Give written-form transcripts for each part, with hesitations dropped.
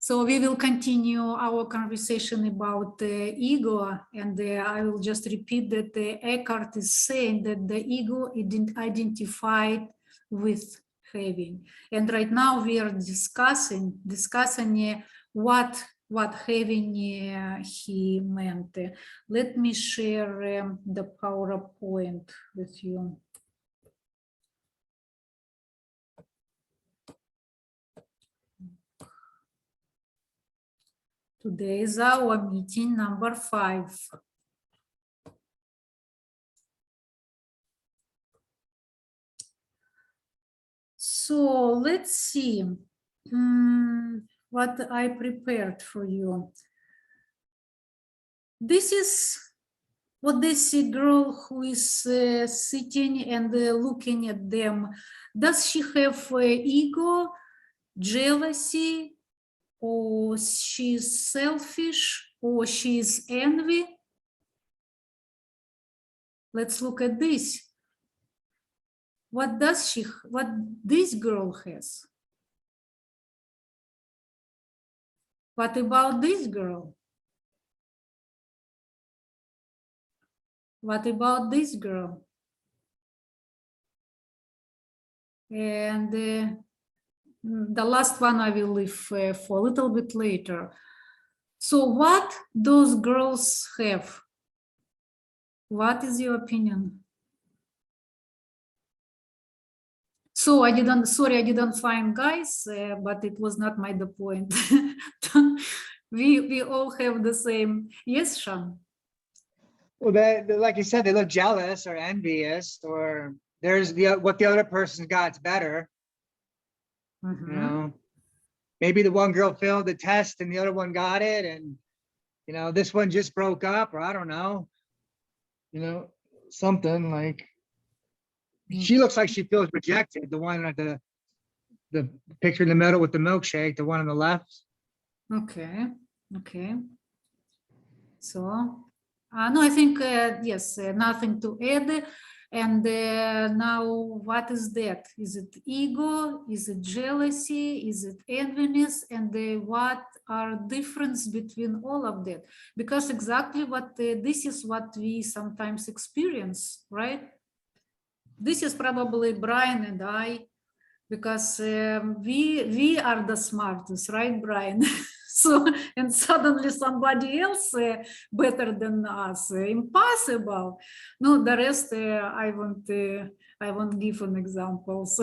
So we will continue our conversation about the ego, and I will just repeat that Eckhart is saying that the ego isn't identified with having. And right now we are discussing what having he meant. Let me share the PowerPoint with you. Today is our meeting number 5. So let's see what I prepared for you. This is what this girl who is sitting and looking at them. Does she have ego, jealousy, or she's selfish, or she's envy? Let's look at this. What this girl has? What about this girl? What about this girl? And the last one I will leave for a little bit later. So what those girls have? What is your opinion? So I didn't find guys, but it was not the point. we all have the same. Yes, Sean? Well, like you said, they look jealous or envious, or there's what the other person's got's better. Mm-hmm. You know, maybe the one girl failed the test and the other one got it, and you know, this one just broke up, or I don't know, you know, something like. She looks like she feels rejected. The one at the picture in the middle with the milkshake, the one on the left. Okay. So, no, I think, yes, nothing to add. And now, what is that? Is it ego? Is it jealousy? Is it enviness? And what are difference between all of that? Because exactly what this is what we sometimes experience, right? This is probably Brian and I, because we are the smartest, right, Brian? So, and suddenly somebody else better than us, impossible. No, the rest I won't give an examples.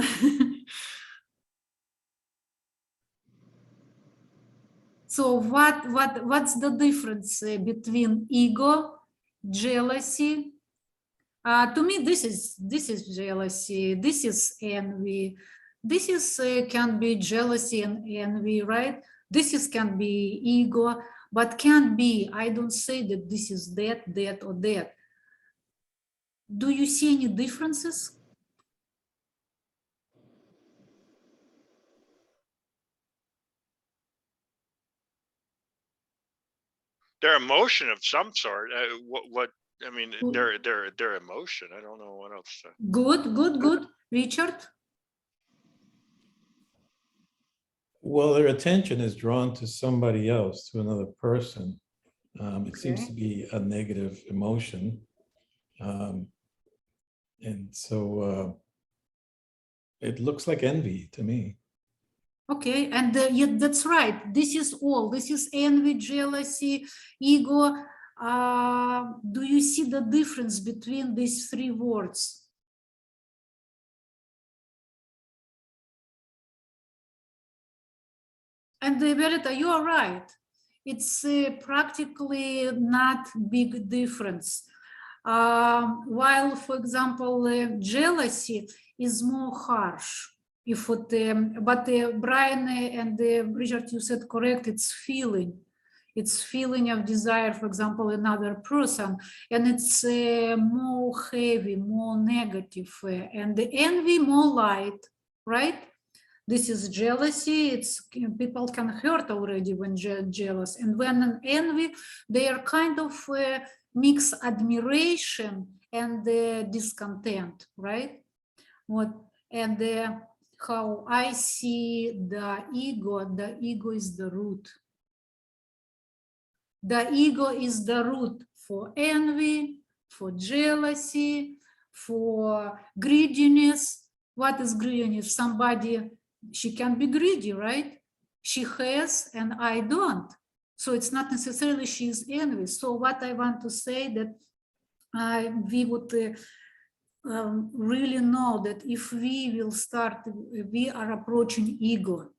So what's the difference between ego, jealousy? To me, this is jealousy. This is envy. This is can be jealousy and envy, right? This can be ego, but can't be. I don't say that this is that, or that. Do you see any differences? Their emotion of some sort. What I mean, their emotion. I don't know what else to... Good. Richard? Well, their attention is drawn to somebody else, to another person. It seems to be a negative emotion. And so it looks like envy to me. Okay, and yeah, that's right. This is all. This is envy, jealousy, ego. Do you see the difference between these 3 words? And Violeta, you are right. It's practically not big difference. While, for example, jealousy is more harsh. If it, but Brian and Richard, you said correct. It's feeling of desire, for example, another person, and it's more heavy, more negative, and the envy more light, right? This is jealousy. It's people can hurt already when jealous, and when an envy, they are kind of mix admiration and discontent, right? What and how I see the ego is the root. The ego is the root for envy, for jealousy, for greediness. What is greediness? Somebody, she can be greedy, right? She has and I don't. So it's not necessarily she is envious. So what I want to say that we would really know that if we will start, we are approaching ego.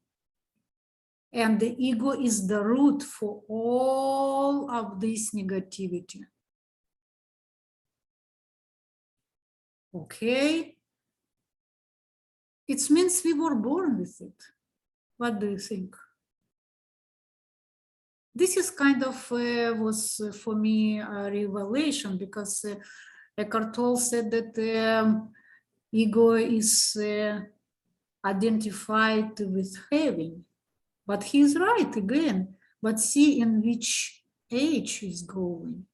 And the ego is the root for all of this negativity. Okay? It means we were born with it. What do you think? This is kind of was for me a revelation, because Eckhart Tolle said that ego is identified with having. But he's right again. But see in which age he's going.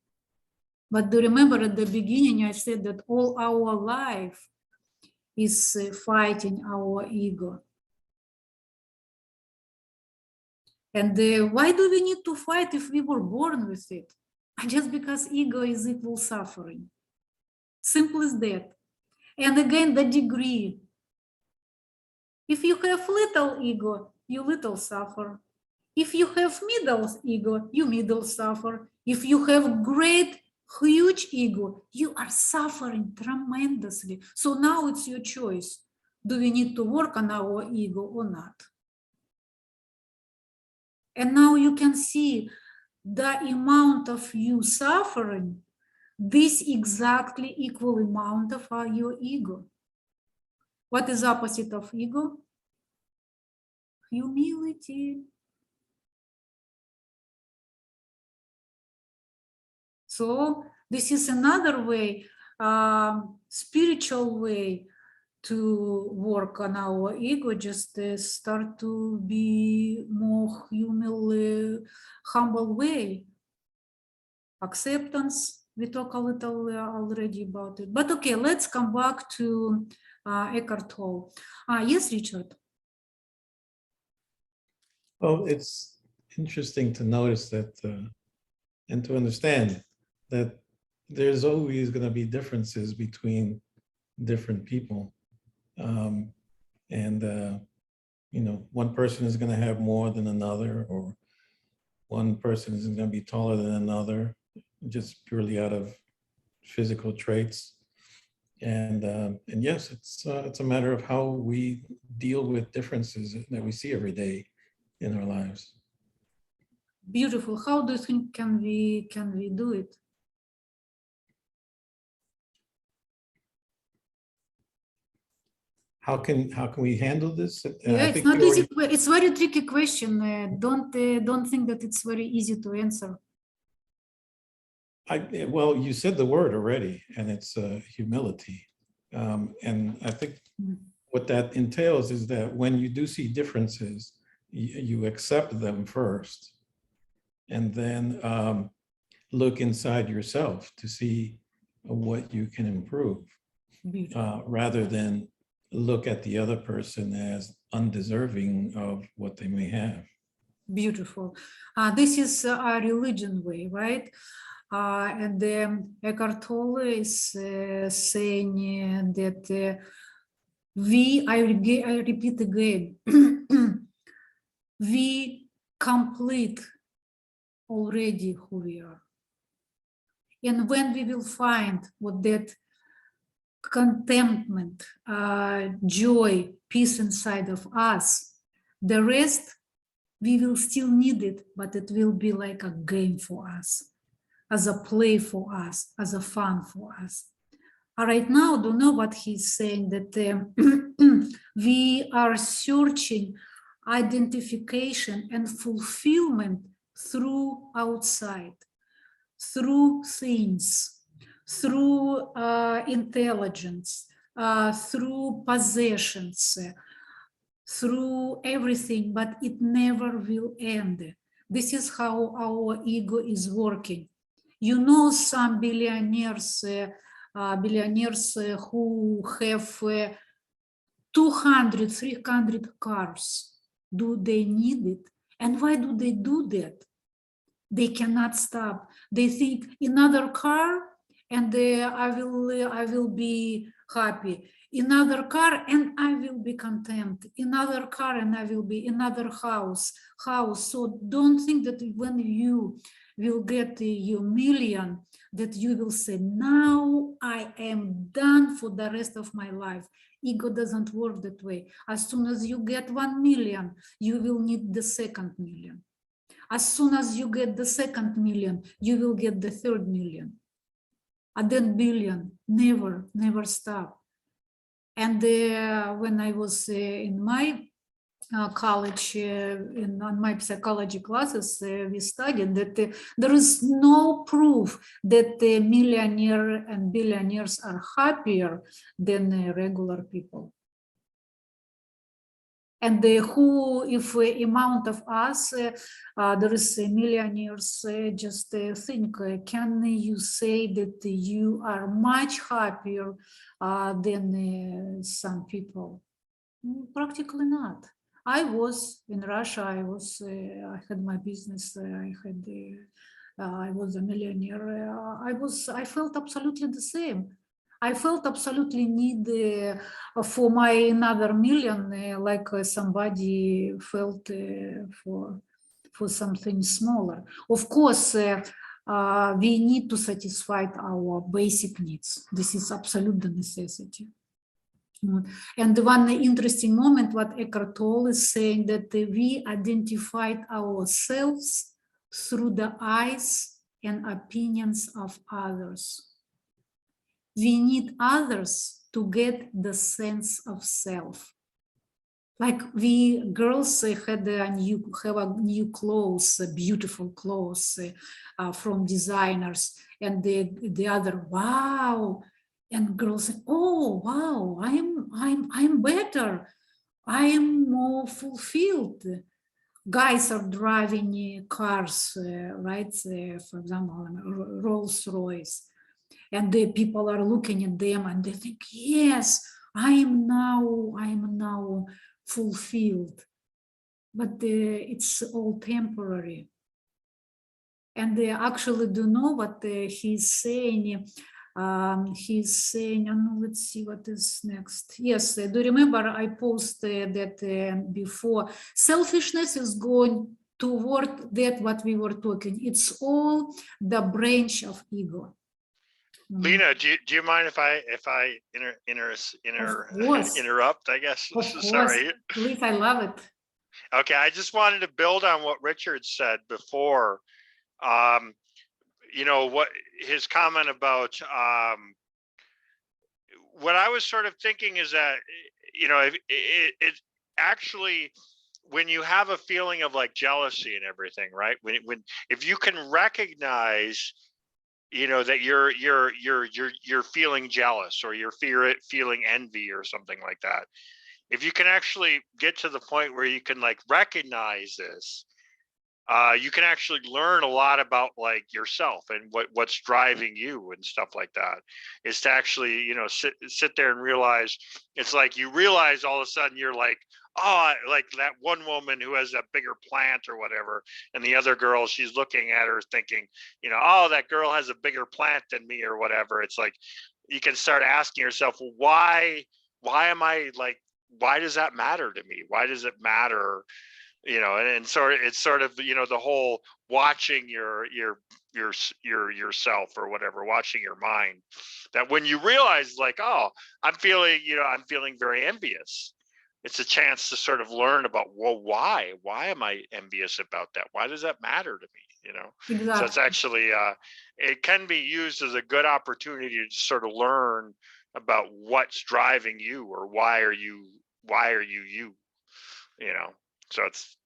But do you remember at the beginning I said that all our life is fighting our ego. And why do we need to fight if we were born with it? Just because ego is equal suffering. Simple as that. And again, the degree. If you have little ego, you little suffer. If you have middle ego, you middle suffer. If you have great, huge ego, you are suffering tremendously. So now it's your choice. Do we need to work on our ego or not? And now you can see the amount of you suffering, this exactly equal amount of your ego. What is opposite of ego? Humility. So this is another way, spiritual way to work on our ego, just start to be more humble way. Acceptance, we talk a little already about it. But okay, let's come back to Eckhart Tolle. Yes, Richard? Well, it's interesting to notice that and to understand that there's always going to be differences between different people. You know, one person is going to have more than another, or one person is going to be taller than another, just purely out of physical traits. And yes, it's a matter of how we deal with differences that we see every day in our lives. Beautiful. How do you think can we do it? How can we handle this? Yeah, I it's think not we easy. already- It's very tricky question. Don't think that it's very easy to answer. Well, you said the word already, and it's humility. And I think what that entails is that when you do see differences, you accept them first, and then look inside yourself to see what you can improve, rather than look at the other person as undeserving of what they may have. Beautiful. This is a religion way, right? And Eckhart Tolle is saying that I repeat again, we complete already who we are. And when we will find what that contentment, joy, peace inside of us, the rest, we will still need it, but it will be like a game for us, as a play for us, as a fun for us. Right now, don't know what he's saying, that we are searching identification and fulfillment through outside, through things, through intelligence, through possessions, through everything, but it never will end. This is how our ego is working. You know, some billionaires who have 200, 300 cars. Do they need it? And why do they do that? They cannot stop. They think another car and I will be happy. Another car and I will be content. Another car and I will be another house. So don't think that when you will get your million, that you will say, now I am done for the rest of my life. Ego doesn't work that way. As soon as you get 1 million, you will need the second million. As soon as you get the second million, you will get the third million. And then billion, never stop. And when I was in my college, on my psychology classes, we studied that there is no proof that the millionaire and billionaires are happier than regular people. And if amount of us, there is millionaires, just think, can you say that you are much happier than some people? Practically not. I was in Russia, I had my business, I was a millionaire. I felt absolutely the same. I felt absolutely need for my another million, like somebody felt for something smaller. Of course, we need to satisfy our basic needs. This is absolute necessity. And one interesting moment, what Eckhart Tolle is saying, that we identified ourselves through the eyes and opinions of others. We need others to get the sense of self. Like we girls have a new clothes, beautiful clothes from designers, and the other, wow, and girls say, oh wow, I'm better, I am more fulfilled. Guys are driving cars, right? For example, Rolls-Royce. And the people are looking at them and they think, yes, I am now fulfilled. But it's all temporary. And they actually do know what he's saying. He's saying, let's see what is next. Yes, do you remember I posted that before? Selfishness is going toward that what we were talking. It's all the branch of ego. Lena, do you mind if I interrupt? I guess. Of course. Sorry. Please, I love it. Okay, I just wanted to build on what Richard said before. You know, what his comment about what I was sort of thinking is that, you know, it actually, when you have a feeling of like jealousy and everything, right? If you can recognize, you know, that you're feeling jealous, or you're feeling envy or something like that. If you can actually get to the point where you can like recognize this, you can actually learn a lot about like yourself and what's driving you and stuff like that. Is to actually, you know, sit there and realize, it's like you realize all of a sudden you're like, oh, like that one woman who has a bigger plant or whatever, and the other girl, she's looking at her thinking, you know, oh, that girl has a bigger plant than me or whatever. It's like you can start asking yourself, well, why am I like, why does that matter to me? Why does it matter? You know, and so it's sort of, you know, the whole watching yourself or whatever, watching your mind, that when you realize like, oh, I'm feeling very envious, it's a chance to sort of learn about, well, why am I envious about that? Why does that matter to me? You know, Exactly. So it's actually, it can be used as a good opportunity to sort of learn about what's driving you, or why are you, you know. So it's,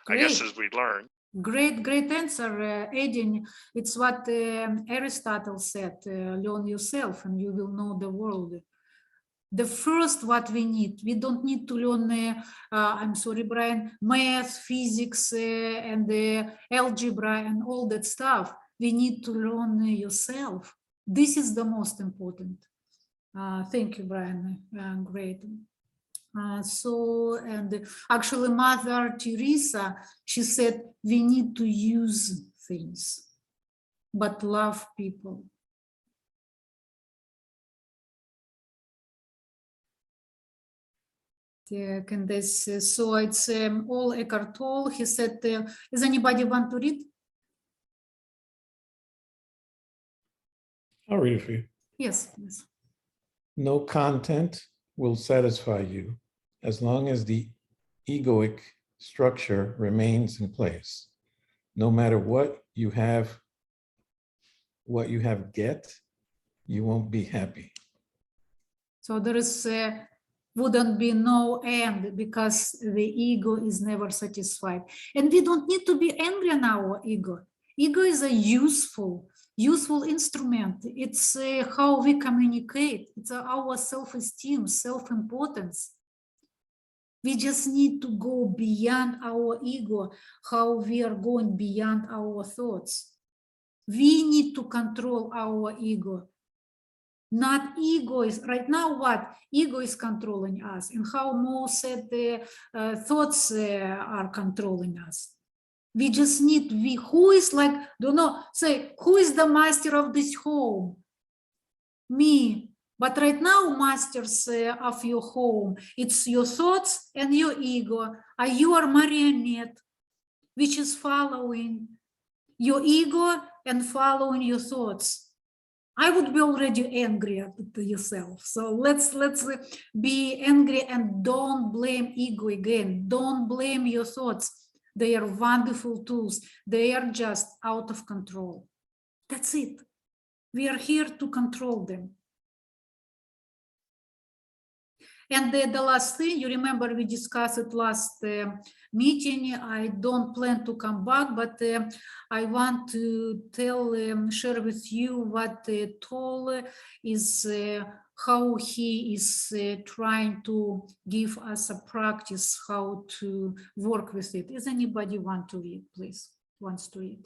I guess, Great. as we learn. Great answer, Edin. It's what Aristotle said, learn yourself and you will know the world. The first what we don't need to learn, I'm sorry, Brian, math, physics, and algebra and all that stuff. We need to learn yourself. This is the most important. Thank you, Brian. Great. And actually Mother Teresa, she said, we need to use things, but love people. And this, so it's all Eckhart Tolle. He said, does anybody want to read? I'll read it for you. Yes, yes. No content will satisfy you as long as the egoic structure remains in place. No matter what you have get, you won't be happy. So there is wouldn't be no end because the ego is never satisfied. And we don't need to be angry on our ego. Ego is a useful instrument. It's how we communicate. It's our self-esteem, self-importance. We just need to go beyond our ego, how we are going beyond our thoughts. We need to control our ego. Not ego is, right now what? Ego is controlling us, and how Mo said the thoughts are controlling us. We just need, who is like, don't know, say, who is the master of this home? Me. But right now, masters of your home, it's your thoughts and your ego. Are you a marionette, which is following your ego and following your thoughts? I would be already angry at yourself. So let's be angry and don't blame ego again. Don't blame your thoughts. They are wonderful tools. They are just out of control. That's it. We are here to control them. And the last thing, you remember we discussed it last meeting. I don't plan to come back, but I want to share with you what Tolle is, how he is trying to give us a practice, how to work with it. Does anybody want to read, please? Wants to read?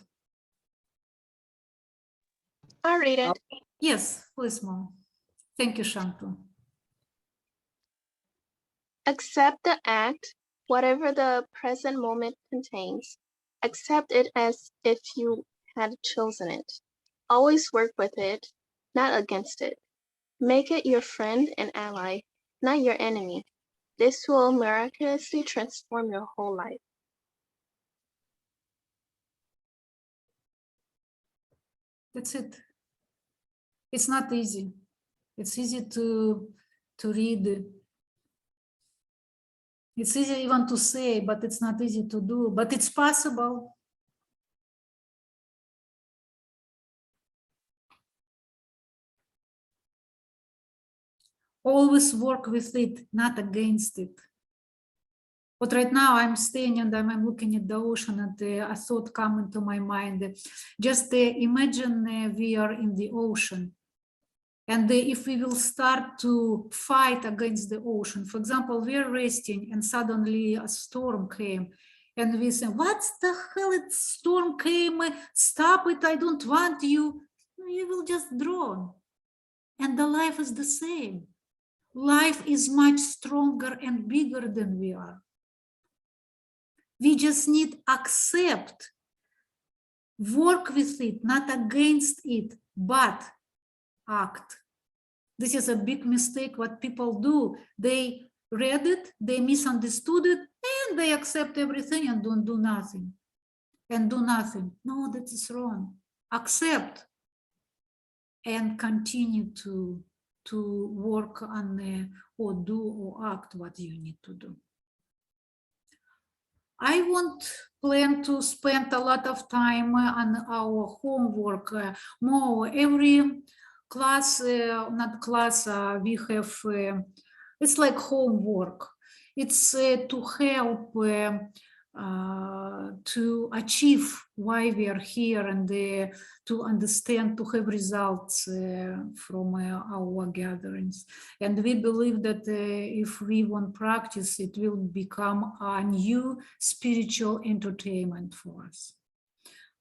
I'll read it. Yes, please, Mom. Thank you, Shantu. Accept the act, whatever the present moment contains. Accept it as if you had chosen it. Always work with it, not against it. Make it your friend and ally, not your enemy. This will miraculously transform your whole life. That's it. It's not easy. It's easy to read. It's easy even to say, but it's not easy to do, but it's possible. Always work with it, not against it. But right now I'm staying and I'm looking at the ocean and a thought come into my mind. Just imagine we are in the ocean. And if we will start to fight against the ocean, for example, we are resting and suddenly a storm came and we say, what the hell, it storm came, stop it, I don't want you. You will just drown. And the life is the same. Life is much stronger and bigger than we are. We just need accept, work with it, not against it, but act. This is a big mistake what people do. They read it, they misunderstood it, and they accept everything and don't do nothing. And do nothing. No, that is wrong. Accept and continue to work on or do or act what you need to do. I won't plan to spend a lot of time on our homework. More every class, not class, we have, it's like homework. It's to help to achieve why we are here and to understand, to have results from our gatherings. And we believe that if we want practice, it will become a new spiritual entertainment for us.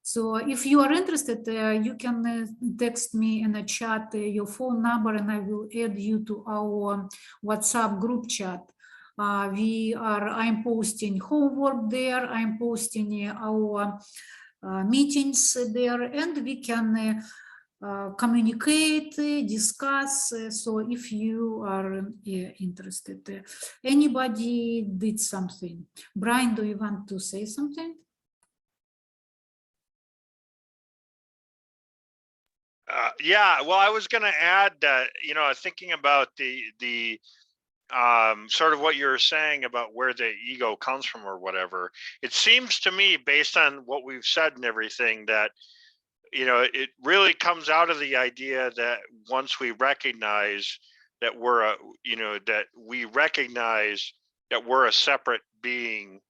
So if you are interested, you can text me in a chat your phone number and I will add you to our WhatsApp group chat. I'm posting homework there, I'm posting our meetings there, and we can communicate, discuss. So if you are interested, anybody did something? Brian, do you want to say something? Yeah, well, I was going to add that, thinking about the sort of what you're saying about where the ego comes from or whatever, it seems to me, based on what we've said and everything, that it really comes out of the idea that once we recognize that we're a separate being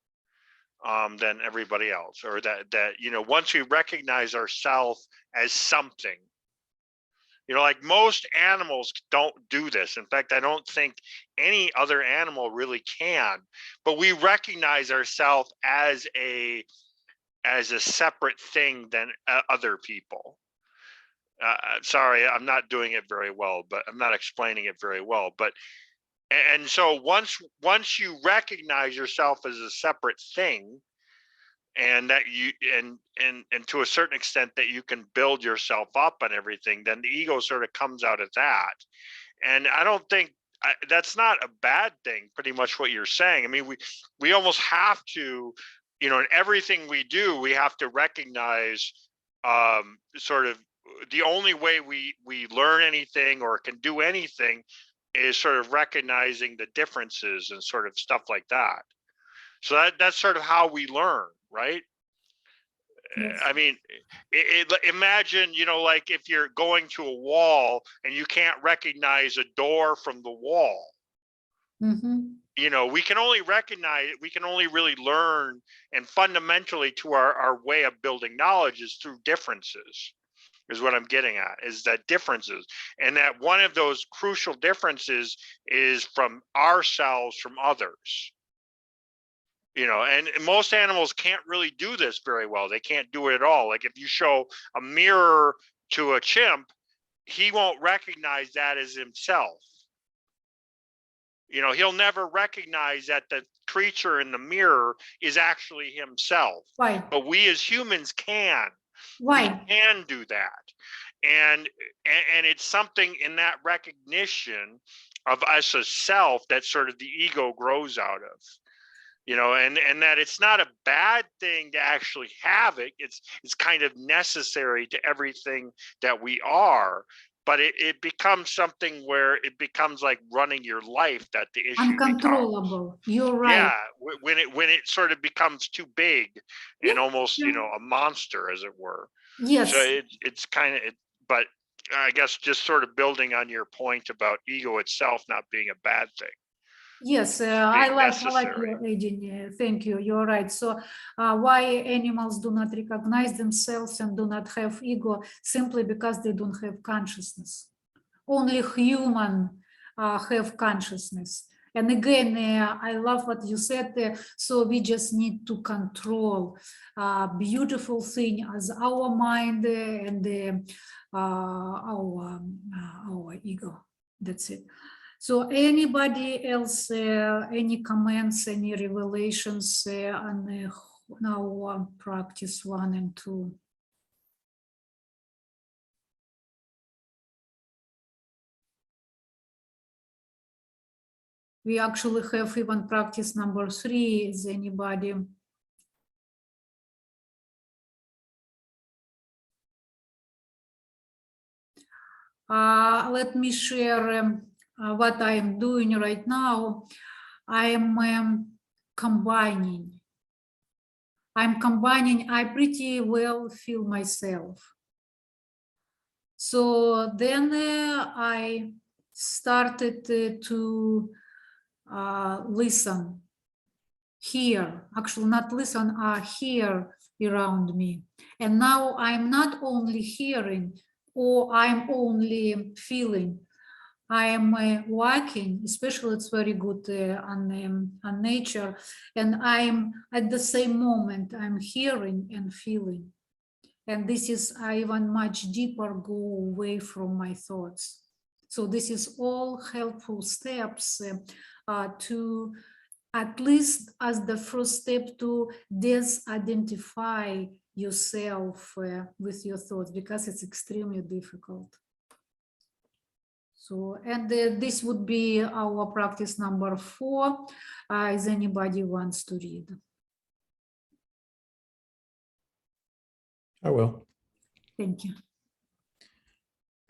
than everybody else, or that once we recognize ourselves as something, like most animals don't do this. In fact, I don't think any other animal really can, but we recognize ourselves as a separate thing than other people. Sorry, I'm not doing it very well, but I'm not explaining it very well. But and so once you recognize yourself as a separate thing, and that you and to a certain extent that you can build yourself up and everything, then the ego sort of comes out of that. And I don't think that's not a bad thing. Pretty much what you're saying. I mean, we almost have to, in everything we do, we have to recognize sort of the only way we learn anything or can do anything is sort of recognizing the differences and sort of stuff like that. So that's sort of how we learn, right? Yes. I mean, imagine, like if you're going to a wall and you can't recognize a door from the wall. Mhm. We can only really learn, and fundamentally to our way of building knowledge is through differences, is what I'm getting at, is that differences. And that one of those crucial differences is from ourselves, from others. And most animals can't really do this very well. They can't do it at all. Like if you show a mirror to a chimp, he won't recognize that as himself. He'll never recognize that the creature in the mirror is actually himself. Why? But we as humans can. Why? We can do that. And it's something in that recognition of us as self that sort of the ego grows out of. And that it's not a bad thing to actually have it. It's kind of necessary to everything that we are, but it becomes something where it becomes like running your life, that the issue Uncontrollable. You're right. Yeah, when it sort of becomes too big and almost, a monster, as it were. Yes. So it's kind of, but I guess just sort of building on your point about ego itself not being a bad thing. Yes, I like necessary. your reading. Thank you. You're right. So, why animals do not recognize themselves and do not have ego? Simply because they don't have consciousness. Only human have consciousness. And again, I love what you said. So we just need to control beautiful thing as our mind and our ego. That's it. So anybody else, any comments, any revelations on our practice 1 and 2? We actually have even practice number 3. Is anybody? Let me share what I am doing right now. I am combining. I pretty well feel myself. So then I started to listen, hear, actually not listen, hear around me. And now I'm not only hearing or I'm only feeling, I am working, especially it's very good on nature, and I'm at the same moment, I'm hearing and feeling. And this is even much deeper, go away from my thoughts. So this is all helpful steps to at least as the first step to disidentify yourself with your thoughts, because it's extremely difficult. So, and this would be our practice number 4. Is anybody wants to read? I will. Thank you.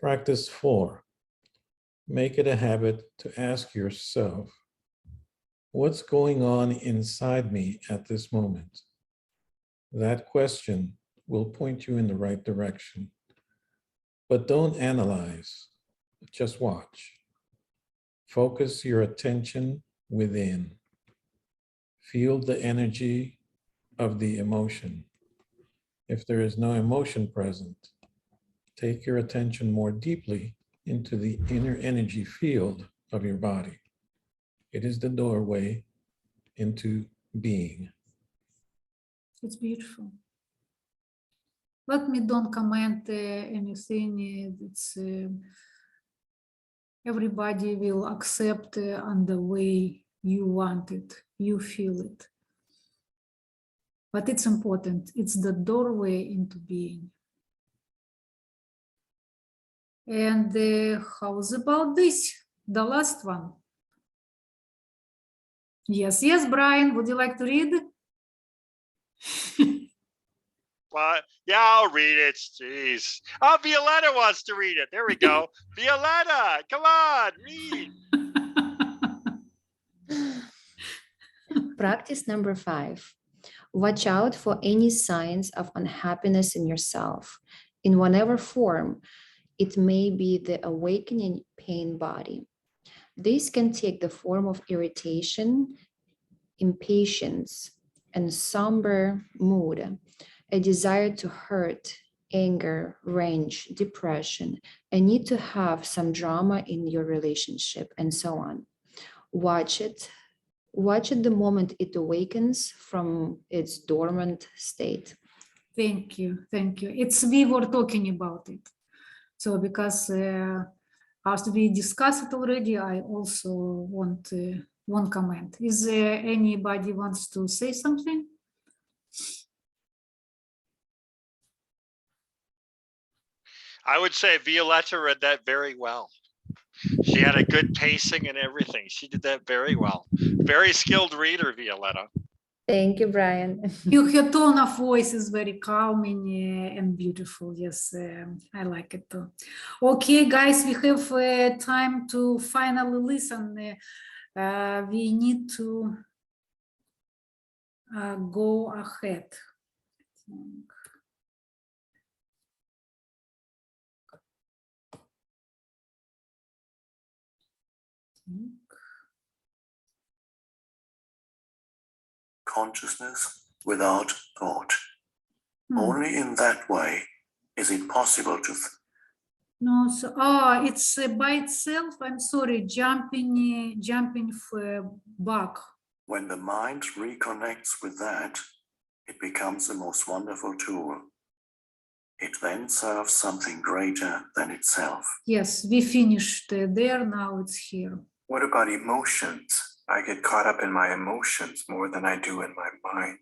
Practice 4. Make it a habit to ask yourself, what's going on inside me at this moment? That question will point you in the right direction. But don't analyze, just watch. Focus your attention within. Feel the energy of the emotion. If there is no emotion present, take your attention more deeply into the inner energy field of your body. It is the doorway into being. It's beautiful. Let me don't comment anything. It's everybody will accept on the way you want it, you feel it. But it's important. It's the doorway into being. And how's about this? The last one. Yes, yes, Brian, would you like to read? Well, yeah, I'll read it. Jeez. Oh, Violetta wants to read it. There we go. Violetta, come on, read. Practice number 5. Watch out for any signs of unhappiness in yourself, in whatever form. It may be the awakening pain body. This can take the form of irritation, impatience, and somber mood, a desire to hurt, anger, rage, depression, a need to have some drama in your relationship, and so on. Watch it. Watch it the moment it awakens from its dormant state. Thank you, thank you. We were talking about it. So because as we discussed it already, I also want one comment. Is there anybody wants to say something? I would say Violetta read that very well. She had a good pacing and everything. She did that very well. Very skilled reader, Violetta. Thank you, Brian. Your tone of voice is very calming and beautiful. Yes, I like it too. Okay, guys, we have time to finally listen. We need to go ahead. Consciousness without thought. Only in that way is it possible to No, so it's by itself. I'm sorry, jumping back. When the mind reconnects with that, it becomes the most wonderful tool. It then serves something greater than itself. Yes, we finished there. Now it's here. What about emotions? I get caught up in my emotions more than I do in my mind.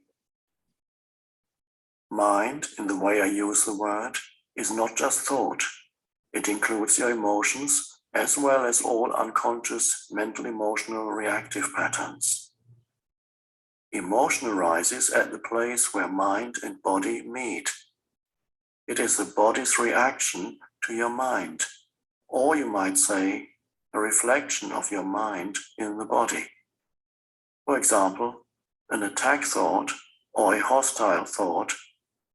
Mind, in the way I use the word, is not just thought. It includes your emotions as well as all unconscious mental, emotional, reactive patterns. Emotion arises at the place where mind and body meet. It is the body's reaction to your mind, or you might say, a reflection of your mind in the body. For example, an attack thought or a hostile thought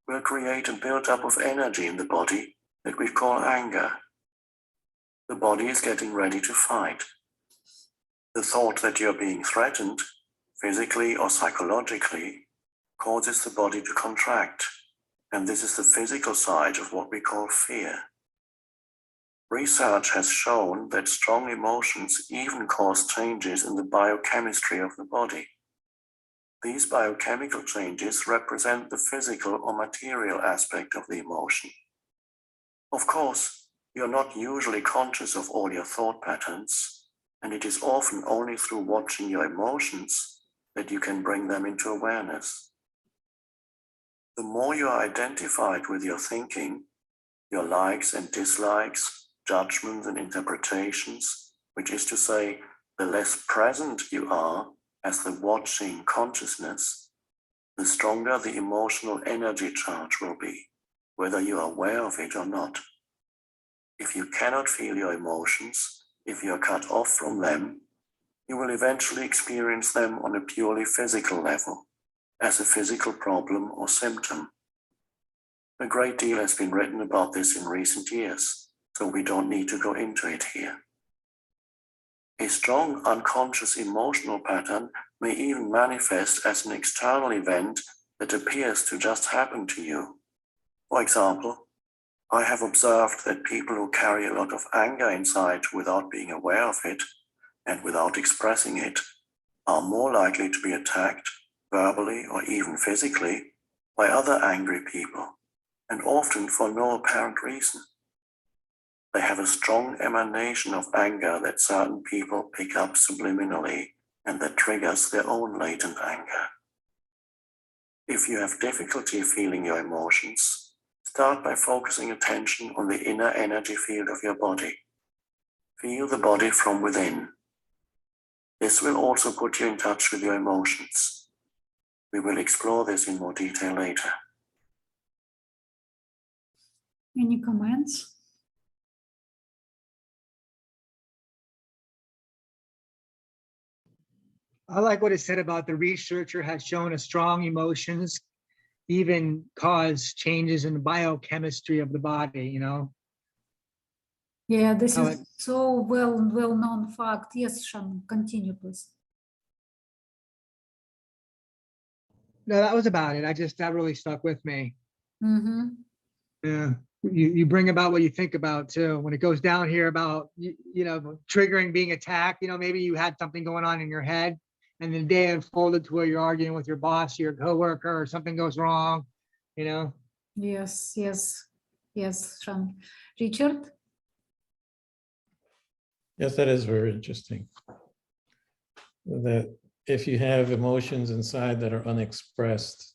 will create a buildup of energy in the body that we call anger. The body is getting ready to fight. The thought that you're being threatened, physically or psychologically, causes the body to contract, and this is the physical side of what we call fear. Research has shown that strong emotions even cause changes in the biochemistry of the body. These biochemical changes represent the physical or material aspect of the emotion. Of course, you're not usually conscious of all your thought patterns, and it is often only through watching your emotions that you can bring them into awareness. The more you are identified with your thinking, your likes and dislikes, judgments and interpretations, which is to say, the less present you are as the watching consciousness, the stronger the emotional energy charge will be, whether you are aware of it or not. If you cannot feel your emotions, if you are cut off from them, you will eventually experience them on a purely physical level, as a physical problem or symptom. A great deal has been written about this in recent years, so we don't need to go into it here. A strong unconscious emotional pattern may even manifest as an external event that appears to just happen to you. For example, I have observed that people who carry a lot of anger inside without being aware of it and without expressing it are more likely to be attacked, verbally or even physically, by other angry people, and often for no apparent reason. They have a strong emanation of anger that certain people pick up subliminally and that triggers their own latent anger. If you have difficulty feeling your emotions, start by focusing attention on the inner energy field of your body. Feel the body from within. This will also put you in touch with your emotions. We will explore this in more detail later. Any comments? I like what it said about the researcher has shown a strong emotions even cause changes in the biochemistry of the body, you know? Yeah, this How is so well-known fact. Yes, Shan, continue, please. No, that was about it. That really stuck with me. Mm-hmm. Yeah, you bring about what you think about too. When it goes down here about, you know, triggering being attacked, you know, maybe you had something going on in your head and the day unfolded to where you're arguing with your boss, your coworker, or something goes wrong, you know? Yes, Shan. Richard? Yes, that is very interesting. That if you have emotions inside that are unexpressed,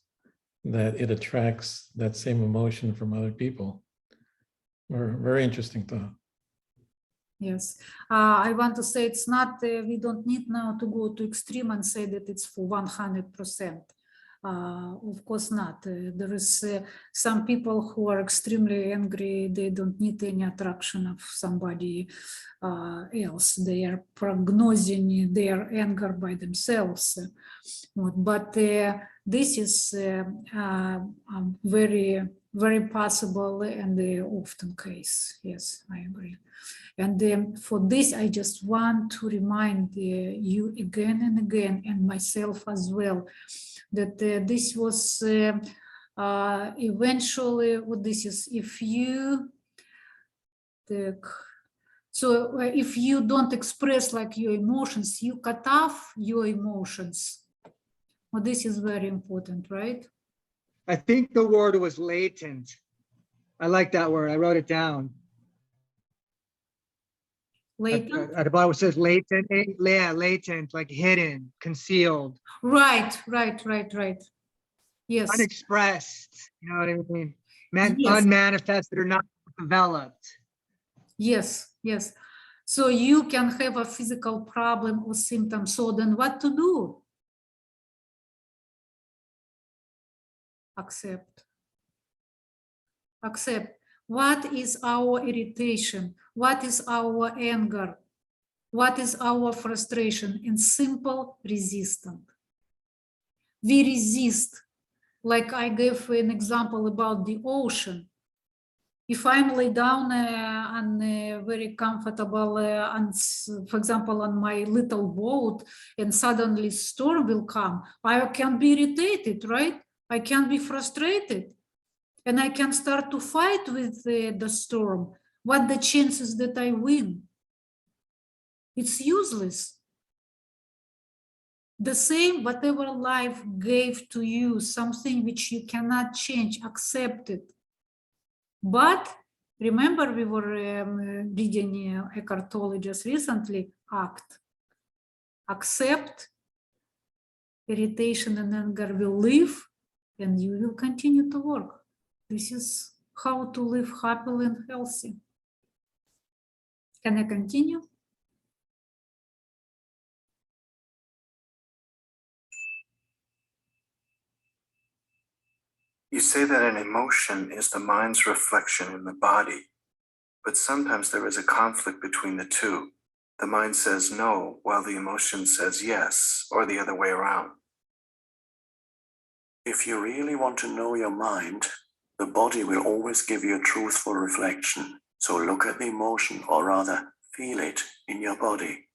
that it attracts that same emotion from other people. Very interesting thought. Yes, I want to say it's not, we don't need now to go to extreme and say that it's for 100%. Of course not. There is some people who are extremely angry, they don't need any attraction of somebody else. They are prognosing their anger by themselves. But this is very possible and often case. Yes, I agree. And for this, I just want to remind you again and again, and myself as well, that this was eventually what this is. If you if you don't express like your emotions, you cut off your emotions. Well, this is very important, right? I think the word was latent. I like that word. I wrote it down. Latent? At the bottom it says latent, yeah, latent, like hidden, concealed. Right. Yes. Unexpressed, you know what I mean? Yes. Unmanifested or not developed. Yes. So you can have a physical problem or symptom. So then what to do? Accept. What is our irritation? What is our anger? What is our frustration? And simple resistance. We resist. Like I gave an example about the ocean. If I'm lay down on very comfortable, for example, on my little boat, and suddenly storm will come, I can be irritated, right? I can be frustrated. And I can start to fight with the storm. What the chances that I win? It's useless. The same, whatever life gave to you, something which you cannot change, accept it. But remember, we were reading Eckhart Tolle just recently, act. Accept, irritation and anger will leave, and you will continue to work. This is how to live happily and healthy. Can I continue? You say that an emotion is the mind's reflection in the body, but sometimes there is a conflict between the two. The mind says no, while the emotion says yes, or the other way around. If you really want to know your mind, the body will always give you a truthful reflection. So look at the emotion, or rather, feel it in your body.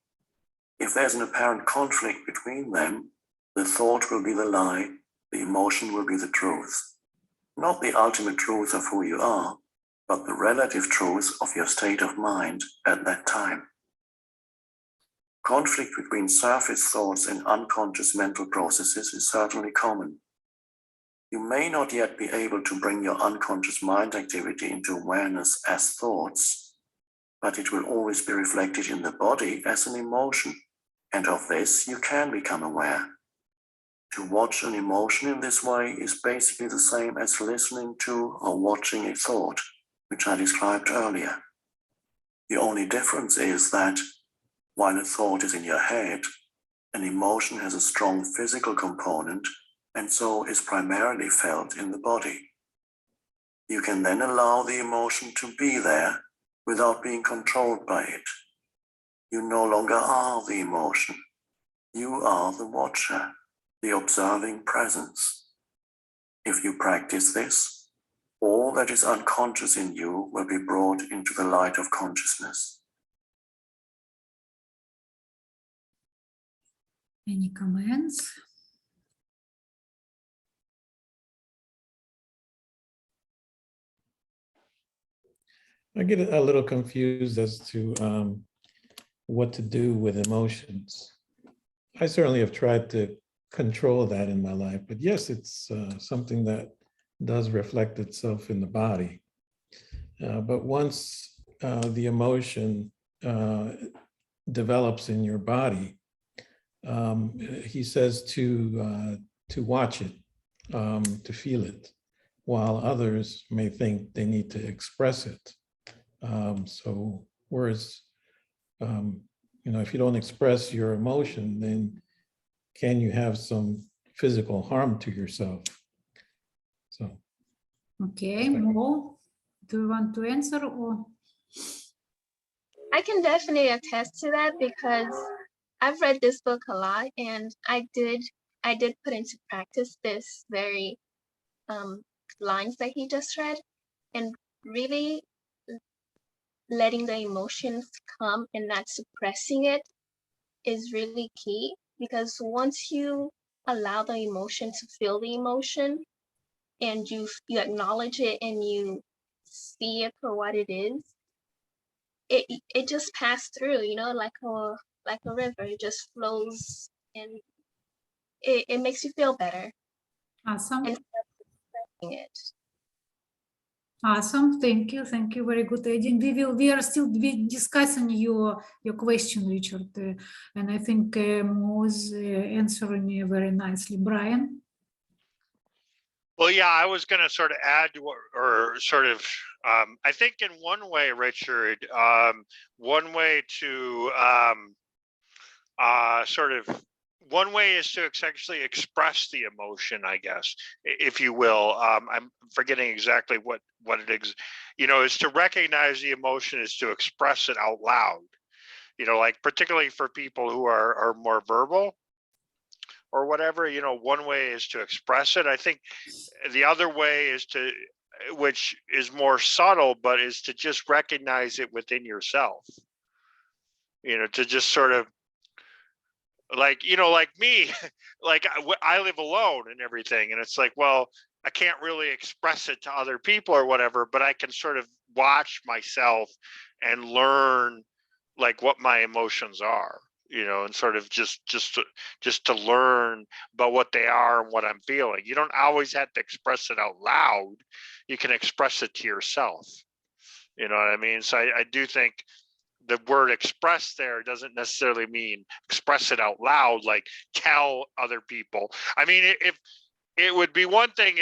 If there's an apparent conflict between them, the thought will be the lie, the emotion will be the truth. Not the ultimate truth of who you are, but the relative truth of your state of mind at that time. Conflict between surface thoughts and unconscious mental processes is certainly common. You may not yet be able to bring your unconscious mind activity into awareness as thoughts, but it will always be reflected in the body as an emotion, and of this you can become aware. To watch an emotion in this way is basically the same as listening to or watching a thought, which I described earlier. The only difference is that while a thought is in your head, an emotion has a strong physical component and so is primarily felt in the body. You can then allow the emotion to be there without being controlled by it. You no longer are the emotion. You are the watcher, the observing presence. If you practice this, all that is unconscious in you will be brought into the light of consciousness. Any comments? I get a little confused as to what to do with emotions. I certainly have tried to control that in my life, but yes, it's something that does reflect itself in the body. But once the emotion develops in your body, he says to watch it, to feel it, while others may think they need to express it. So whereas, if you don't express your emotion, then can you have some physical harm to yourself? So. Okay, Mo, do you want to answer or? I can definitely attest to that because I've read this book a lot, and I did put into practice this very lines that he just read, and really letting the emotions come and not suppressing it is really key, because once you allow the emotion to feel the emotion and you acknowledge it and you see it for what it is, it just passed through, like a river. It just flows, and it makes you feel better. Awesome. And it. Awesome. Thank you. Thank you. Very good, Eddie. We are still discussing your question, Richard, and I think was answering very nicely. Brian. Well, yeah, I was going to sort of add to what, or sort of, I think in one way, Richard, one way to one way is to actually express the emotion, I guess, if you will. I'm forgetting exactly what it is, is to recognize the emotion, is to express it out loud, like particularly for people who are more verbal or whatever, one way is to express it. I think the other way is which is more subtle, but is to just recognize it within yourself, to just sort of like me, like I live alone and everything. And it's like, well, I can't really express it to other people or whatever, but I can sort of watch myself and learn like what my emotions are, and sort of just to learn about what they are and what I'm feeling. You don't always have to express it out loud. You can express it to yourself. You know what I mean? So I do think the word express there doesn't necessarily mean express it out loud, like tell other people. I mean, if it would be one thing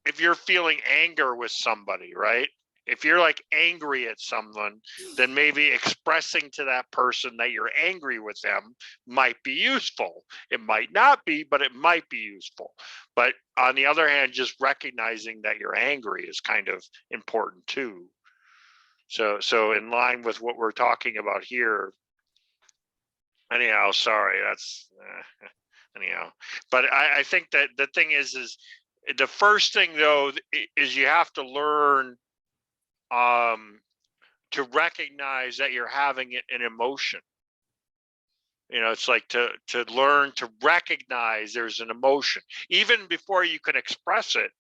if you're feeling anger with somebody, right? If you're like angry at someone, then maybe expressing to that person that you're angry with them might be useful. It might not be, but it might be useful. But on the other hand, just recognizing that you're angry is kind of important too. So in line with what we're talking about here, anyhow, sorry, that's anyhow. But I think that the thing is the first thing though is you have to learn to recognize that you're having an emotion. You know, it's like to learn to recognize there's an emotion, even before you can express it,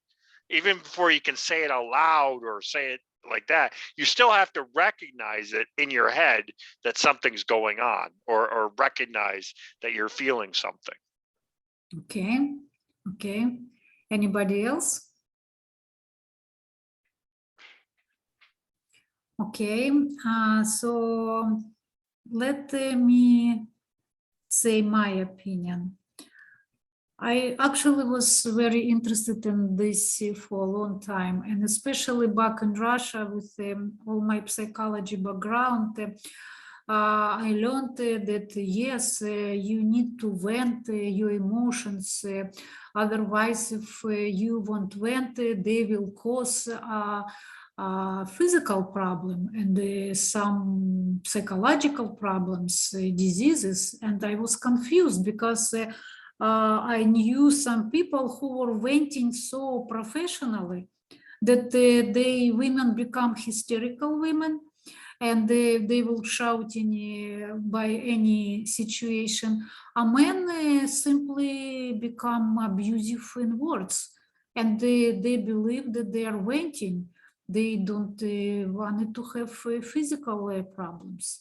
even before you can say it out loud or say it like that. You still have to recognize it in your head that something's going on, or recognize that you're feeling something. Okay. Anybody else? Okay, so let me say my opinion. I actually was very interested in this for a long time, and especially back in Russia with all my psychology background, I learned that yes, you need to vent your emotions. Otherwise, if you won't vent, they will cause physical problem and some psychological problems, diseases. And I was confused because I knew some people who were venting so professionally that women become hysterical women, and they will shout by any situation. A men simply become abusive in words, and they believe that they are venting. They don't want to have physical problems.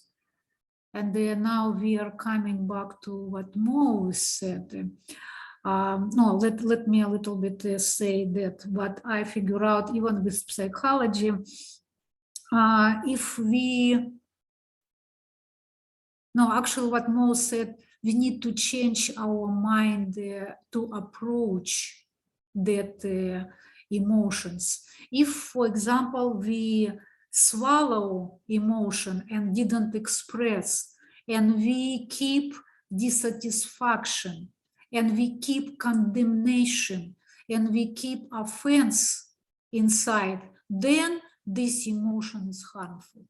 And now we are coming back to what Mo said. No, let me a little bit say that what I figure out even with psychology, if we, no, actually what Mo said, we need to change our mind to approach that emotions. If, for example, we swallow emotion and didn't express, and we keep dissatisfaction, and we keep condemnation, and we keep offense inside, then this emotion is harmful.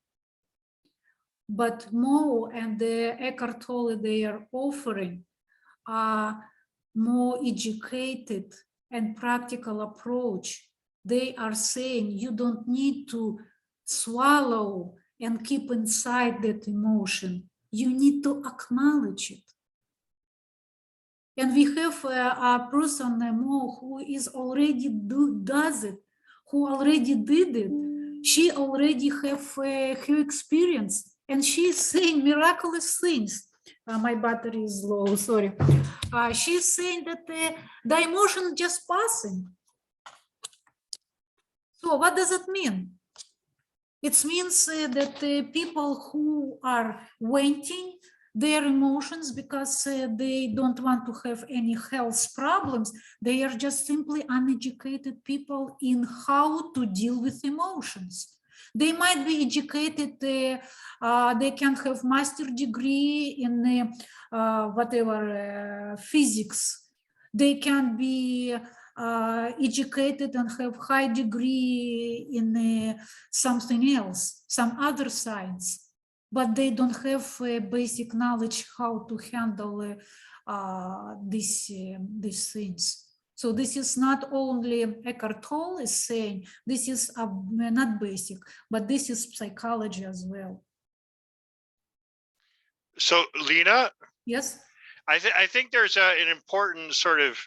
But Mo and Eckhart Tolle, they are offering a more educated and practical approach. They are saying you don't need to swallow and keep inside that emotion. You need to acknowledge it. And we have a person, Mo, who is already does it, who already did it. She already have her experience, and she is saying miraculous things. My battery is low, sorry. She's saying that the emotion just passing. So what does it mean? It means that people who are venting their emotions because they don't want to have any health problems, they are just simply uneducated people in how to deal with emotions. They might be educated, they can have master degree in whatever physics. They can be educated and have high degree in something else, some other science, but they don't have basic knowledge how to handle these things. So this is not only Eckhart Tolle is saying, this is not basic, but this is psychology as well. So Lena? Yes? I think there's an important sort of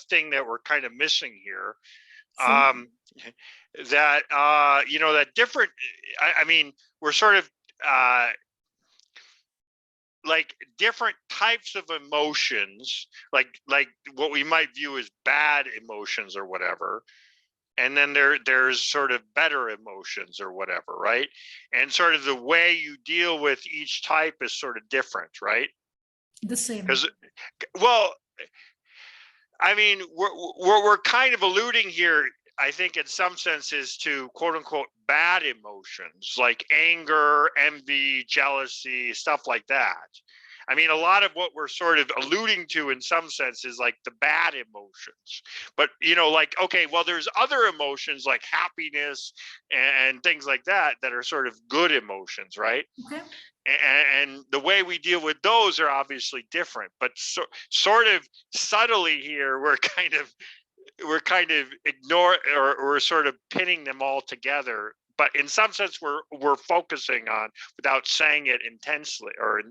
thing that we're kind of missing here. That, you know, that different, I mean, we're sort of like different types of emotions, like what we might view as bad emotions or whatever, and then there's sort of better emotions or whatever, right? And sort of the way you deal with each type is sort of different, right? The same. Because, well, I mean, we're kind of alluding here, I think, in some senses, to quote unquote bad emotions like anger, envy, jealousy, stuff like that. I mean, a lot of what we're sort of alluding to in some sense is like the bad emotions. But, you know, like, okay, well, there's other emotions like happiness and things like that that are sort of good emotions, right? Okay. And the way we deal with those are obviously different, but sort of subtly here, we're kind of ignore, or we're sort of pinning them all together. But in some sense, we're focusing on, without saying it intensely or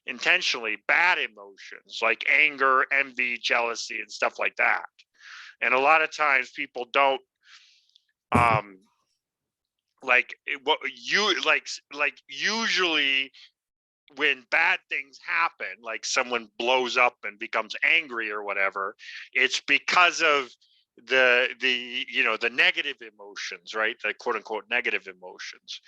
intentionally, bad emotions like anger, envy, jealousy, and stuff like that. And a lot of times people don't like what you like usually when bad things happen, like someone blows up and becomes angry or whatever, it's because of the you know, the negative emotions, right? The quote unquote negative emotions.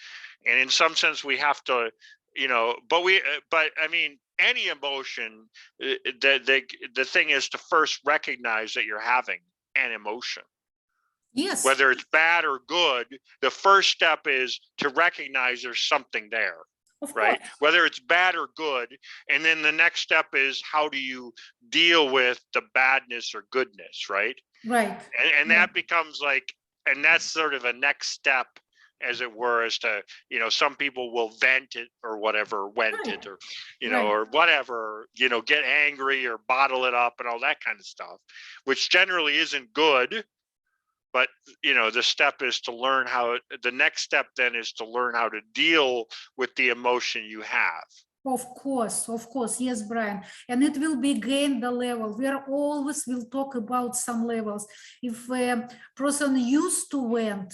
And in some sense we have to, you know, but I mean, any emotion, the thing is to first recognize that you're having an emotion. Yes. Whether it's bad or good, the first step is to recognize there's something there, Of right? course. Whether it's bad or good. And then the next step is, how do you deal with the badness or goodness, right? Right. And that becomes like, and that's sort of a next step, as it were, as to, you know, some people will vent it or whatever, vent it, or, you know, Right. or whatever, you know, get angry or bottle it up and all that kind of stuff, which generally isn't good. But, you know, the step is to learn how, the next step then is to learn how to deal with the emotion you have. Of course, yes, Brian. And it will be gain the level. We are always will talk about some levels. If a person used to vent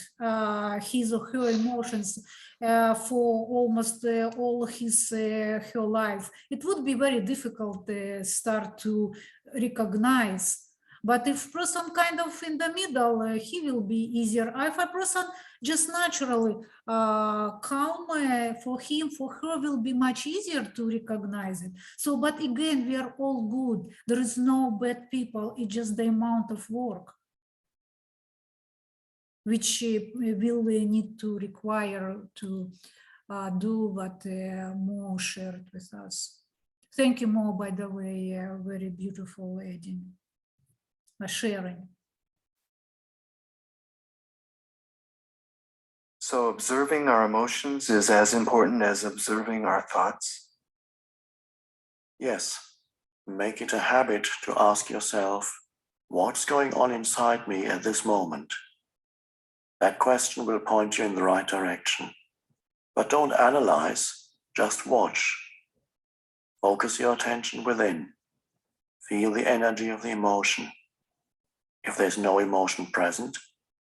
his or her emotions for almost all his her life, it would be very difficult to start to recognize. But if person kind of in the middle, he will be easier. If a person just naturally calm, for him, for her will be much easier to recognize it. So, but again, we are all good. There is no bad people. It's just the amount of work which will need to require to do what Mo shared with us. Thank you, Mo, by the way, very beautiful adding, sharing. So observing our emotions is as important as observing our thoughts? Yes. Make it a habit to ask yourself, what's going on inside me at this moment? That question will point you in the right direction. But don't analyze, just watch. Focus your attention within. Feel the energy of the emotion. If there's no emotion present,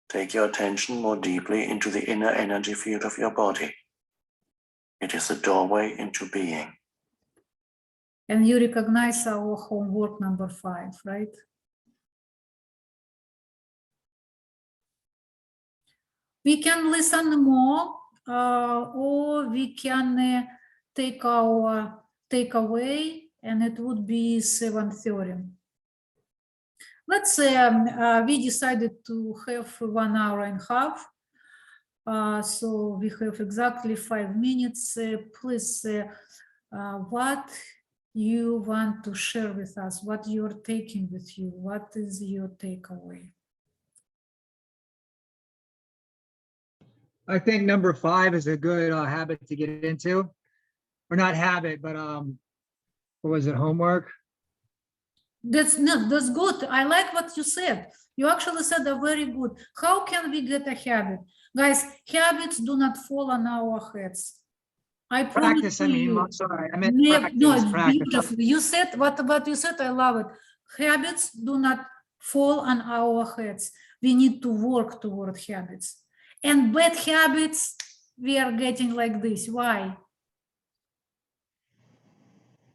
take your attention more deeply into the inner energy field of your body. It is the doorway into being. And you recognize our homework number 5, right? We can listen more, or we can take our takeaway, and it would be 7:30. Let's say we decided to have 1 hour and a half. So we have exactly 5 minutes. Please, what you want to share with us, what you're taking with you, what is your takeaway? I think number 5 is a good habit to get into, or not habit, but what was it, homework? That's good. I like what you said. You actually said a very good. How can we get a habit? Guys, habits do not fall on our heads. I promise Practice, I to mean, you. sorry, I meant No, practice, it's practice. beautiful. You said what you said, I love it. Habits do not fall on our heads. We need to work toward habits. And bad habits, we are getting like this. Why?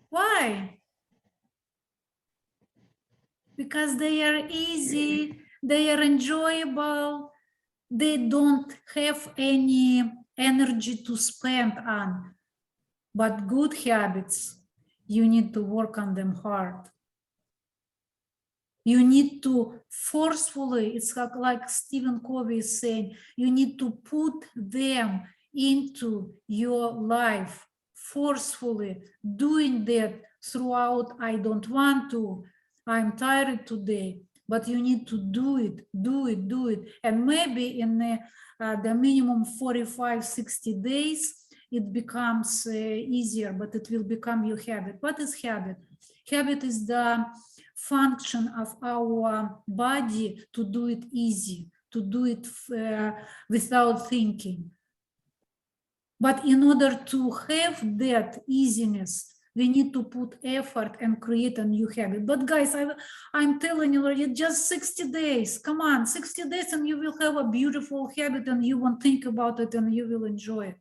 Why? Because they are easy they are enjoyable, they don't have any energy to spend on. But good habits, you need to work on them hard. You need to forcefully, it's like Stephen Covey is saying, you need to put them into your life forcefully, doing that throughout. I don't want to, I'm tired today, but you need to do it, do it, do it. And maybe in the minimum 45, 60 days, it becomes easier, but it will become your habit. What is habit? Habit is the function of our body to do it easy, to do it without thinking. But in order to have that easiness, we need to put effort and create a new habit. But guys, I'm telling you, it's just 60 days. Come on, 60 days and you will have a beautiful habit and you won't think about it and you will enjoy it.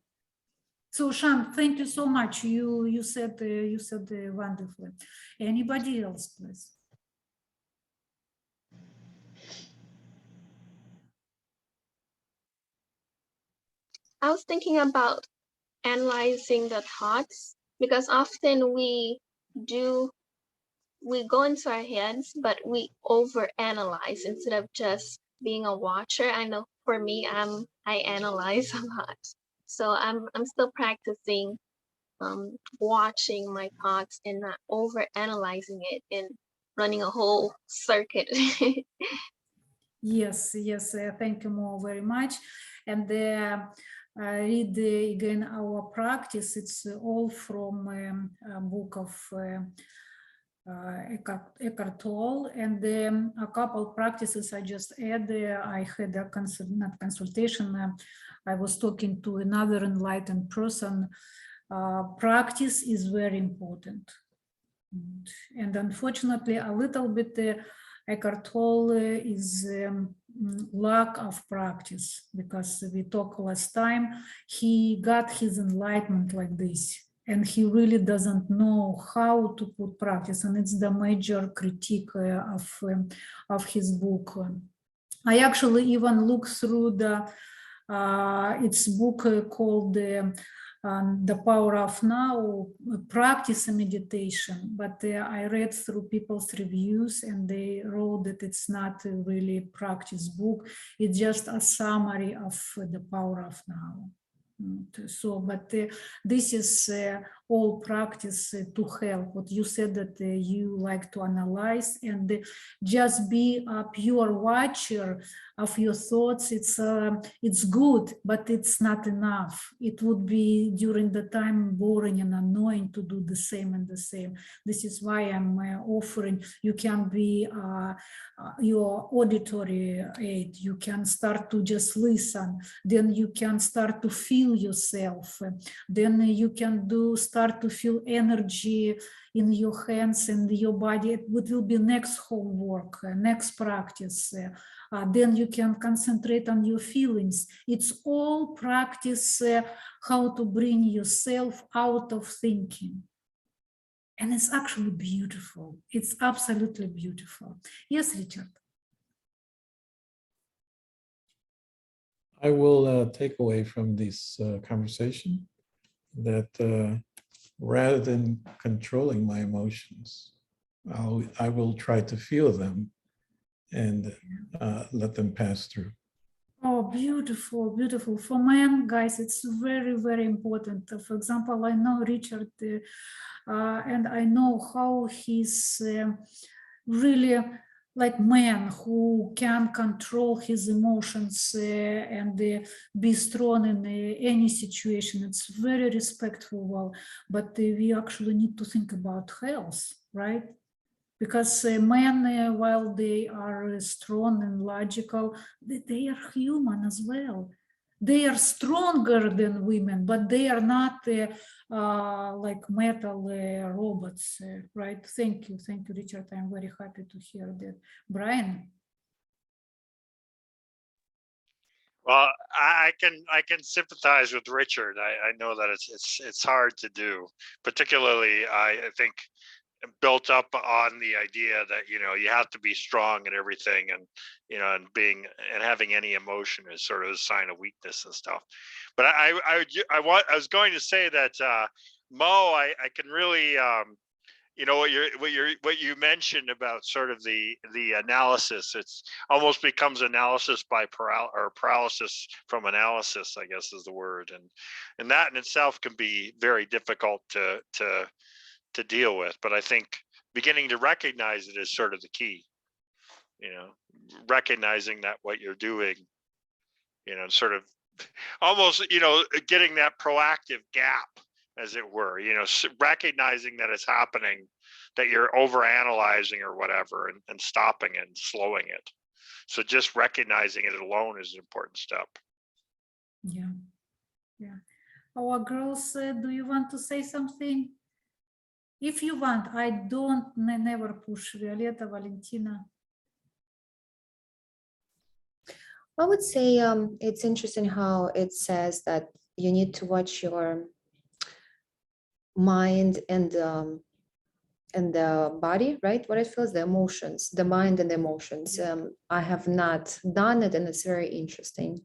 So Shan, thank you so much. You said wonderfully. Anybody else, please? I was thinking about analyzing the thoughts, because often we go into our heads, but we overanalyze instead of just being a watcher. I know for me, I analyze a lot. So I'm still practicing watching my thoughts and not overanalyzing it and running a whole circuit. Yes, thank you Mo very much. And read again our practice. It's all from a book of Eckhart Tolle, and a couple practices I just add. I had a consultation. I was talking to another enlightened person. Practice is very important, and unfortunately, a little bit. Eckhart Tolle is lack of practice, because we talked last time, he got his enlightenment like this, and he really doesn't know how to put practice, and it's the major critique of his book. I actually even looked through its book called The Power of Now, practice a meditation, but I read through people's reviews and they wrote that it's not a really practice book, it's just a summary of The Power of Now. So, but this is all practice to help. What you said that you like to analyze and just be a pure watcher of your thoughts. It's good, but it's not enough. It would be during the time boring and annoying to do the same and the same. This is why I'm offering. You can be your auditory aid. You can start to just listen. Then you can start to feel yourself. Then you can start to feel energy in your hands and your body. It will be next homework, next practice. Then you can concentrate on your feelings. It's all practice how to bring yourself out of thinking. And it's actually beautiful. It's absolutely beautiful. Yes, Richard. I will take away from this conversation that rather than controlling my emotions, I will try to feel them and let them pass through. Oh, beautiful, beautiful. For men, guys, it's very, very important. For example, I know Richard and I know how he's really like man who can control his emotions and be strong in any situation. It's very respectful, but we actually need to think about health, right? Because men, while they are strong and logical, they are human as well. They are stronger than women, but they are not like metal robots, right? Thank you, Richard. I'm very happy to hear that. Brian. Well, I can sympathize with Richard. I know that it's hard to do. Particularly, I think built up on the idea that, you know, you have to be strong and everything, and, you know, and being and having any emotion is sort of a sign of weakness and stuff. But I was going to say that Mo, I can really you know, what you mentioned about sort of the analysis, it's almost becomes analysis by paralysis from analysis, I guess is the word, and that in itself can be very difficult to deal with. But I think beginning to recognize it is sort of the key, you know, recognizing that what you're doing, you know, sort of almost, you know, getting that proactive gap, as it were, you know, recognizing that it's happening, that you're over analyzing or whatever, and stopping it and slowing it. So just recognizing it alone is an important step. Yeah, yeah. Our girls, do you want to say something? If you want, I don't never push. Violeta, Valentina. I would say it's interesting how it says that you need to watch your mind and the body, right? What it feels, the emotions, the mind and the emotions. I have not done it, and it's very interesting.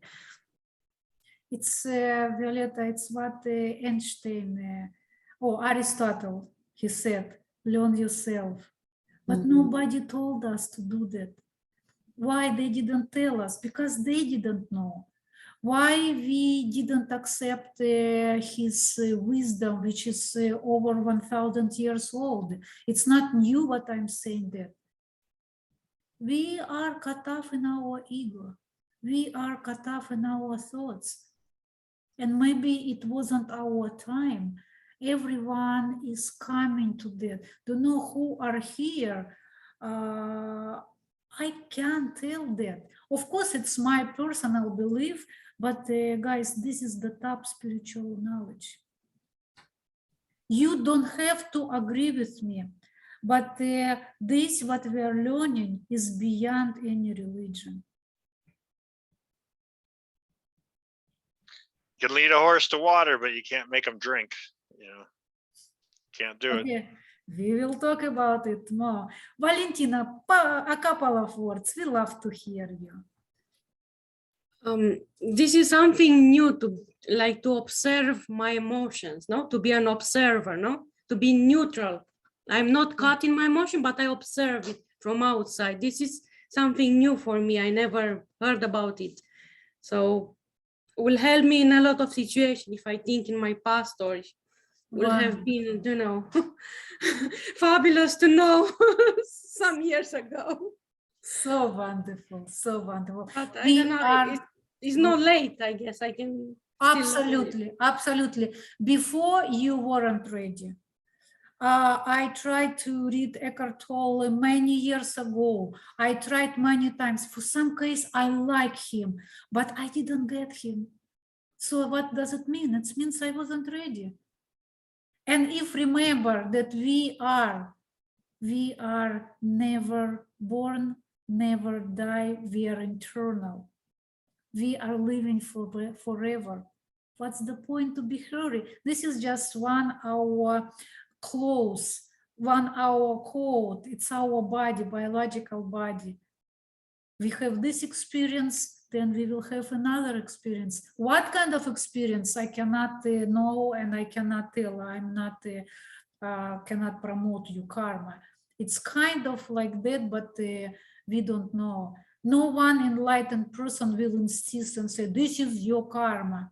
It's Violeta, it's what Einstein or Aristotle, he said, learn yourself. But nobody told us to do that. Why they didn't tell us? Because they didn't know. Why we didn't accept his wisdom, which is over 1,000 years old. It's not new what I'm saying that. We are cut off in our ego. We are cut off in our thoughts. And maybe it wasn't our time. Everyone is coming to that. To know who are here, I can't tell that. Of course, it's my personal belief, but guys, this is the top spiritual knowledge. You don't have to agree with me, but this, what we are learning, is beyond any religion. You can lead a horse to water, but you can't make them drink, you know, can't do it. Okay. We will talk about it more. Valentina, a couple of words. We love to hear you. This is something new to observe my emotions, no? To be an observer, no? To be neutral. I'm not caught in my emotion, but I observe it from outside. This is something new for me. I never heard about it. So it will help me in a lot of situations if I think in my past, or will have been, you know, fabulous to know some years ago. So wonderful, so wonderful. But I don't know, it's not late, I guess. I can absolutely, absolutely. Before you weren't ready. I tried to read Eckhart Tolle many years ago. I tried many times. For some case, I like him, but I didn't get him. So what does it mean? It means I wasn't ready. And if remember that we are never born, never die, we are eternal. We are living forever. What's the point to be hurried? This is just 1 hour close, 1 hour code. It's our body, biological body. We have this experience, then we will have another experience. What kind of experience I cannot know, and I cannot tell. I'm not cannot promote you karma. It's kind of like that, but we don't know. No one enlightened person will insist and say, this is your karma.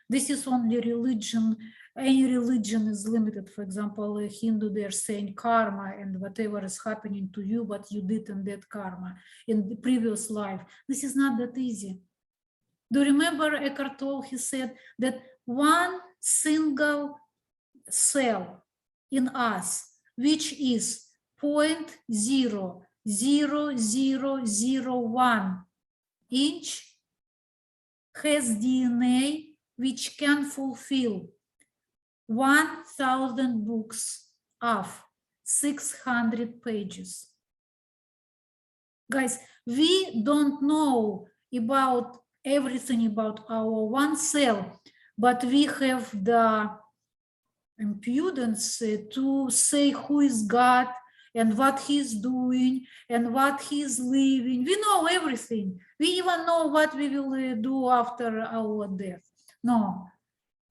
This is only religion. Any religion is limited. For example, a Hindu, they're saying karma and whatever is happening to you, what you did in that karma in the previous life. This is not that easy. Do you remember Eckhart Tolle? He said that one single cell in us, which is 0.00001 inch, has DNA which can fulfill 1,000 books of 600 pages. Guys, we don't know about everything about our one cell, but we have the impudence to say who is God and what he's doing and what he's living. We know everything. We even know what we will do after our death. No,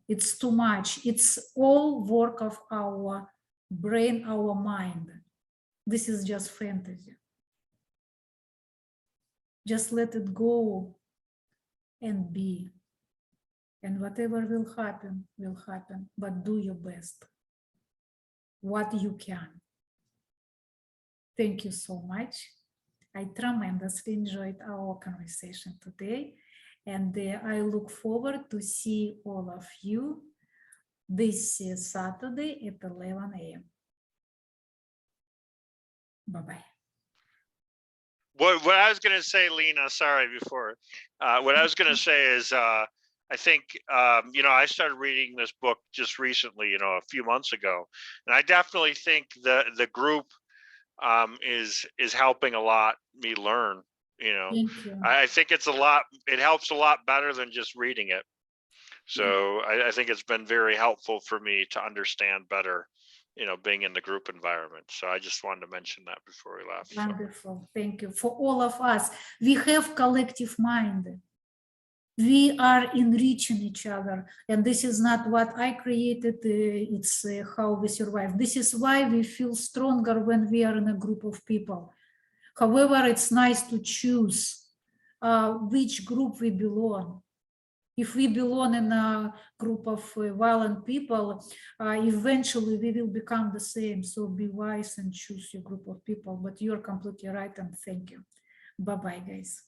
it's too much. It's all work of our brain, our mind. This is just fantasy. Just let it go and be. And whatever will happen, but do your best, what you can. Thank you so much. I tremendously enjoyed our conversation today, and I look forward to see all of you this Saturday at 11 a.m. Bye-bye. What I was going to say, Lena, sorry, before, what I was going to say is, I think, I started reading this book just recently, a few months ago, and I definitely think the group is helping a lot me learn. Thank you. I think it helps a lot better than just reading it. So I think it's been very helpful for me to understand better, being in the group environment. So I just wanted to mention that before we left. Wonderful. Thank you. For all of us, we have collective mind. We are enriching each other. And this is not what I created. It's how we survive. This is why we feel stronger when we are in a group of people. However, it's nice to choose which group we belong. If we belong in a group of violent people, eventually we will become the same. So be wise and choose your group of people. But you're completely right, and thank you. Bye-bye, guys.